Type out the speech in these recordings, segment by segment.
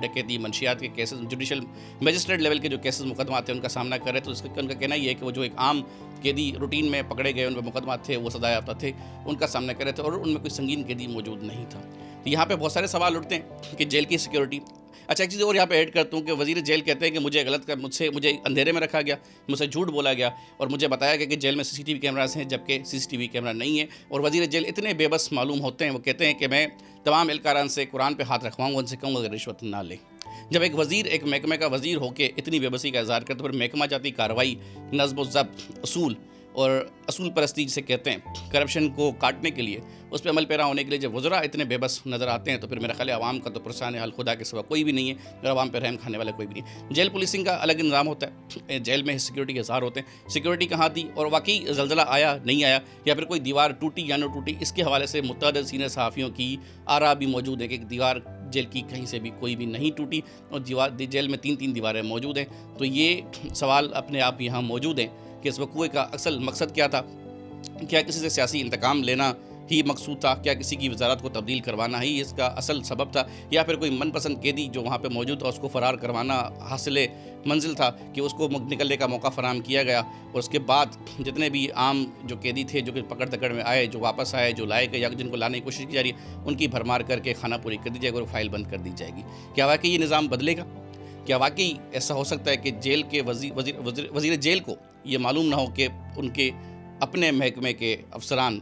ڈکیتی، منشیات کے کیسز، جوڈیشل میجسٹریٹ لیول کے جو کیسز مقدمات تھے ان کا سامنا کر رہے تھے. تو ان کا کہنا یہ ہے کہ وہ جو ایک عام قیدی روٹین میں پکڑے گئے ان پہ مقدمات تھے، وہ سزا یافتہ تھے، ان کا سامنا کر رہے تھے اور ان میں کوئی سنگین قیدی موجود نہیں تھا. یہاں پہ بہت سارے سوال اٹھتے ہیں کہ جیل کی سیکیورٹی. اچھا ایک چیز اور یہاں پہ ایڈ کرتا ہوں کہ وزیر جیل کہتے ہیں کہ مجھے اندھیرے میں رکھا گیا، مجھ سے جھوٹ بولا گیا اور مجھے بتایا گیا کہ جیل میں CCTV کیمراز ہیں، جبکہ CCTV کیمرہ نہیں ہے. اور وزیر جیل اتنے بے بس معلوم ہوتے ہیں، وہ کہتے ہیں کہ میں تمام اہلکاران سے قرآن پہ ہاتھ رکھواؤں گا، ان سے کہوں گا کہ رشوت نہ لیں. جب ایک وزیر ایک محکمے کا وزیر ہو کے اتنی بے بسی کا اظہار کرتے، پھر محکمہ جاتی کارروائی، نظم و ضبط، اصول اور اصول پرستی جسے کہتے ہیں، کرپشن کو کاٹنے کے لیے، اس پہ عمل پیرا ہونے کے لیے جب وزراء اتنے بے بس نظر آتے ہیں تو پھر میرا خیال ہے عوام کا تو پرسان حال خدا کے سوا کوئی بھی نہیں ہے اور عوام پہ رحم کھانے والا کوئی بھی نہیں ہے. جیل پولیسنگ کا الگ نظام ہوتا ہے، جیل میں سیکیورٹی کے اظہار ہوتے ہیں. سیکیورٹی کہاں تھی اور واقعی زلزلہ آیا نہیں آیا یا پھر کوئی دیوار ٹوٹی یا نہ ٹوٹی، اس کے حوالے سے متعدد سینئر صحافیوں کی آراء بھی موجود ہے کہ دیوار جیل کی کہیں سے بھی کوئی بھی نہیں ٹوٹی اور جیل میں 3 دیواریں موجود ہیں. تو یہ سوال اپنے آپ یہاں موجود ہیں کہ اس وقوعے کا اصل مقصد کیا تھا. کیا کسی سے سیاسی انتقام لینا ہی مقصود تھا؟ کیا کسی کی وزارت کو تبدیل کروانا ہی اس کا اصل سبب تھا؟ یا پھر کوئی من پسند قیدی جو وہاں پہ موجود تھا اس کو فرار کروانا حاصل منزل تھا کہ اس کو نکلنے کا موقع فراہم کیا گیا اور اس کے بعد جتنے بھی عام جو قیدی تھے جو کہ پکڑ دکڑ میں آئے، جو واپس آئے، جو لائے گئے یا جن کو لانے کی کوشش کی جا رہی ہے، ان کی بھرمار کر کے خانہ پوری کر دی جائے گی اور فائل بند کر دی جائے گی. کیا واقعی یہ نظام بدلے گا؟ کیا واقعی ایسا ہو سکتا ہے کہ جیل کے وزیر جیل کو یہ معلوم نہ ہو کہ ان کے اپنے محکمے کے افسران،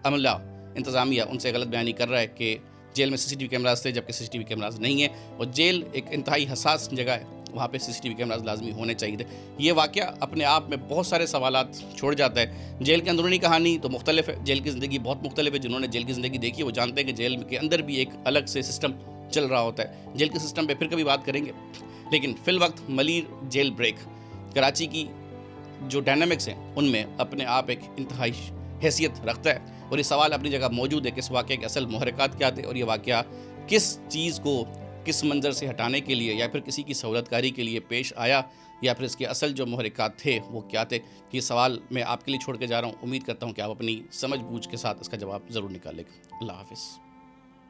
عملہ، انتظامیہ ان سے غلط بیانی کر رہا ہے کہ جیل میں CCTV کیمراز تھے جبکہ CCTV کیمراز نہیں ہیں اور جیل ایک انتہائی حساس جگہ ہے، وہاں پہ CCTV کیمراز لازمی ہونے چاہیے تھے. یہ واقعہ اپنے آپ میں بہت سارے سوالات چھوڑ جاتا ہے. جیل کی اندرونی کہانی تو مختلف ہے، جیل کی زندگی بہت مختلف ہے. جنہوں نے جیل کی زندگی دیکھی ہے وہ جانتے ہیں کہ جیل کے اندر بھی ایک الگ سے سسٹم چل رہا ہوتا ہے. جیل کے سسٹم پہ پھر کبھی بات کریں گے، لیکن فی الوقت ملیر جیل بریک کراچی کی جو ڈائنامکس ہیں ان میں اپنے آپ ایک انتہائی حیثیت رکھتا ہے اور یہ سوال اپنی جگہ موجود ہے کہ اس واقعے کے اصل محرکات کیا تھے اور یہ واقعہ کس چیز کو کس منظر سے ہٹانے کے لیے یا پھر کسی کی سہولت کاری کے لیے پیش آیا یا پھر اس کے اصل جو محرکات تھے وہ کیا تھے. یہ سوال میں آپ کے لیے چھوڑ کے جا رہا ہوں. امید کرتا ہوں کہ آپ اپنی سمجھ بوجھ کے ساتھ اس کا جواب ضرور نکالیں گے. اللہ حافظ.